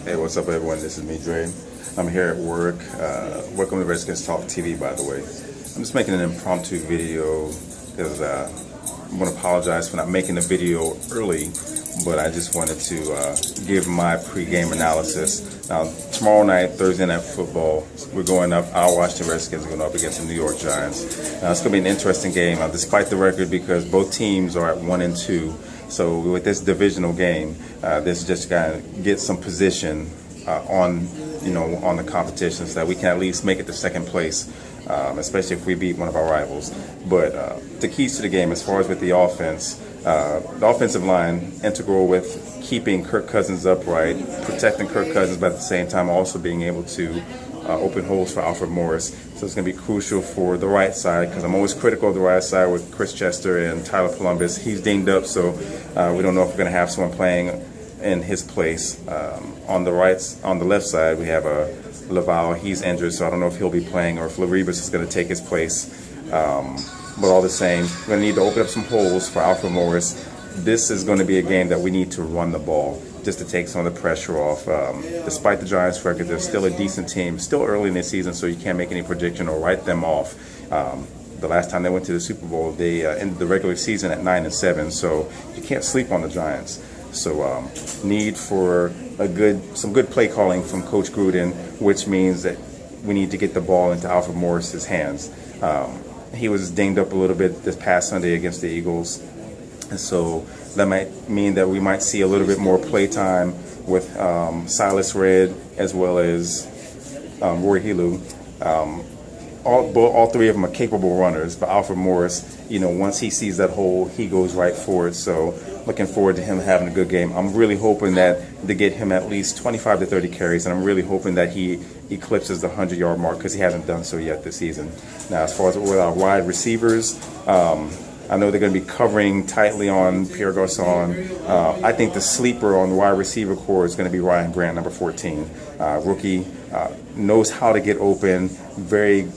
Hey, what's up, everyone? This is me, Dre. I'm here at work. Welcome to Redskins Talk TV, by the way. I'm just making an impromptu video because I want to apologize for not making the video early, but I just wanted to give my pregame analysis. Now, tomorrow night, Thursday Night Football, we're going up. Our Washington Redskins are going up against the New York Giants. Now, it's going to be an interesting game, despite the record, because both teams are at 1-2. So with this divisional game, this just got to get some position on the competition so that we can at least make it to second place, especially if we beat one of our rivals. But the keys to the game, as far as with the offense, the offensive line integral with keeping Kirk Cousins upright, protecting Kirk Cousins, but at the same time also being able to open holes for Alfred Morris. So it's going to be crucial for the right side, because I'm always critical of the right side with Chris Chester and Tyler Columbus. He's dinged up, so we don't know if we're going to have someone playing in his place. On the left side, we have Laval. He's injured, so I don't know if he'll be playing or if Laribus is going to take his place. But all the same, we're going to need to open up some holes for Alfred Morris. This is going to be a game that we need to run the ball just to take some of the pressure off. Despite the Giants' record, they're still a decent team, still early in the season, so you can't make any prediction or write them off. The last time they went to the Super Bowl, they ended the regular season at 9-7, so you can't sleep on the Giants. So need for some good play calling from Coach Gruden, which means that we need to get the ball into Alfred Morris's hands. He was dinged up a little bit this past Sunday against the Eagles, and so that might mean that we might see a little bit more play time with Silas Red as well as Roy Helu. All three of them are capable runners, but Alfred Morris, once he sees that hole, he goes right for it. So looking forward to him having a good game. I'm really hoping that to get him at least 25 to 30 carries, and I'm really hoping that he eclipses the 100-yard mark, because he hasn't done so yet this season. Now, as far as with our wide receivers, I know they're going to be covering tightly on Pierre Garçon. I think the sleeper on the wide receiver core is going to be Ryan Grant, number 14. Rookie, knows how to get open, very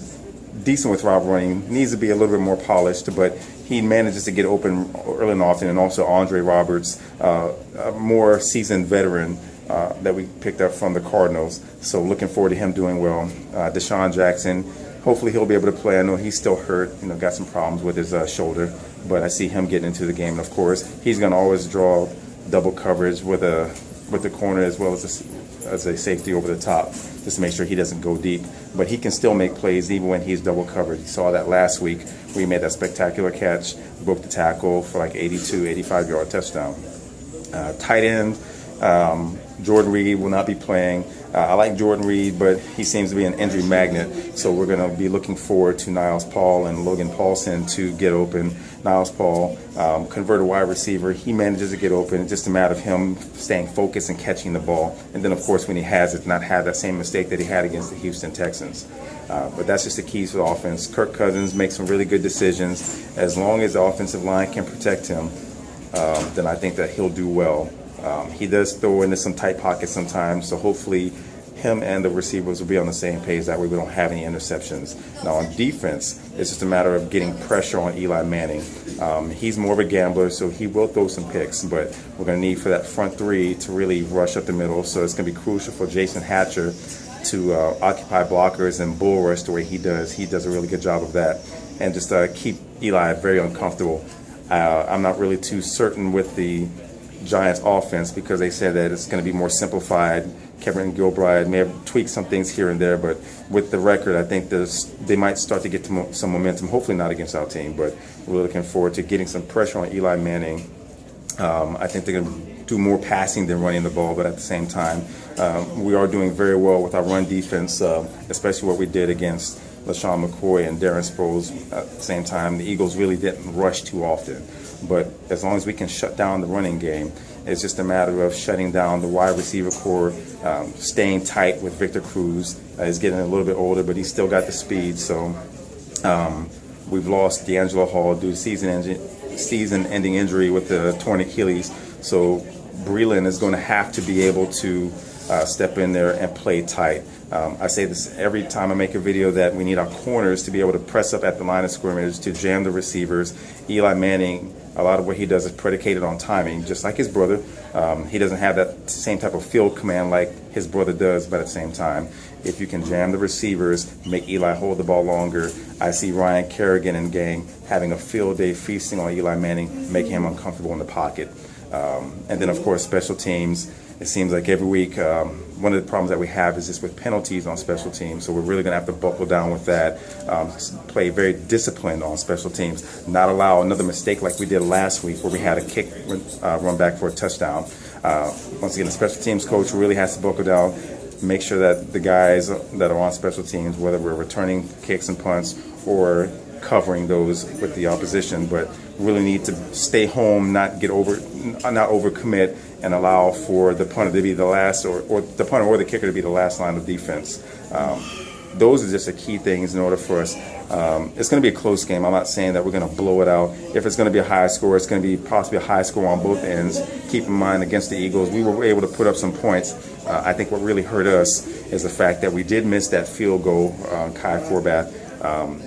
decent with route running, needs to be a little bit more polished, but he manages to get open early and often. And also Andre Roberts, a more seasoned veteran that we picked up from the Cardinals. So looking forward to him doing well. Deshaun Jackson, hopefully he'll be able to play. I know he's still hurt, got some problems with his shoulder, but I see him getting into the game. And of course, he's going to always draw double coverage with the corner as well as a safety over the top, just to make sure he doesn't go deep. But he can still make plays even when he's double covered. You saw that last week where he made that spectacular catch, broke the tackle for like 85-yard touchdown. Tight end, Jordan Reed will not be playing. I like Jordan Reed, but he seems to be an injury magnet. So we're going to be looking forward to Niles Paul and Logan Paulson to get open. Niles Paul, converted wide receiver. He manages to get open. It's just a matter of him staying focused and catching the ball. And then, of course, when he has it, not have that same mistake that he had against the Houston Texans. But that's just the keys for the offense. Kirk Cousins makes some really good decisions. As long as the offensive line can protect him, then I think that he'll do well. He does throw into some tight pockets sometimes, so hopefully him and the receivers will be on the same page. That way we don't have any interceptions. Now on defense, it's just a matter of getting pressure on Eli Manning. He's more of a gambler, so he will throw some picks, but we're going to need for that front three to really rush up the middle. So it's going to be crucial for Jason Hatcher to occupy blockers and bull rush the way he does. He does a really good job of that, and just keep Eli very uncomfortable. I'm not really too certain with the Giants offense, because they said that it's going to be more simplified. Kevin Gilbride may have tweaked some things here and there, but with the record, I think they might start to get some momentum, hopefully not against our team, but we're looking forward to getting some pressure on Eli Manning. I think they're going to do more passing than running the ball, but at the same time, we are doing very well with our run defense, especially what we did against LaShawn McCoy and Darren Sproles. At the same time, the Eagles really didn't rush too often. But as long as we can shut down the running game, it's just a matter of shutting down the wide receiver core, staying tight with Victor Cruz. He's getting a little bit older, but he's still got the speed. So we've lost D'Angelo Hall due to season-ending injury with the torn Achilles. So Breeland is going to have to be able to step in there and play tight. I say this every time I make a video, that we need our corners to be able to press up at the line of scrimmage to jam the receivers. Eli Manning, a lot of what he does is predicated on timing, just like his brother. He doesn't have that same type of field command like his brother does, but at the same time, if you can jam the receivers, make Eli hold the ball longer, I see Ryan Kerrigan and gang having a field day feasting on Eli Manning, making him uncomfortable in the pocket. And then, of course, special teams. It seems like every week, one of the problems that we have is just with penalties on special teams. So we're really going to have to buckle down with that, play very disciplined on special teams, not allow another mistake like we did last week where we had a kick run back for a touchdown. Once again, the special teams coach really has to buckle down, make sure that the guys that are on special teams, whether we're returning kicks and punts or covering those with the opposition, but really need to stay home, not overcommit, and allow for the punter to be the last, or the punter or the kicker to be the last line of defense. Those are just the key things in order for us. It's going to be a close game. I'm not saying that we're going to blow it out. If it's going to be a high score, it's going to be possibly a high score on both ends. Keep in mind, against the Eagles, we were able to put up some points. I think what really hurt us is the fact that we did miss that field goal on Kai Forbath.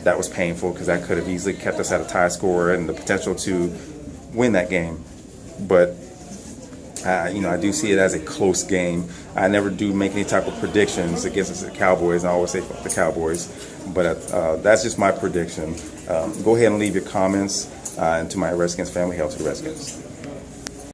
That was painful because that could have easily kept us at a tie score and the potential to win that game. But I do see it as a close game. I never do make any type of predictions against the Cowboys. I always say fuck the Cowboys. But that's just my prediction. Go ahead and leave your comments. And to my Redskins family, hail to the Redskins.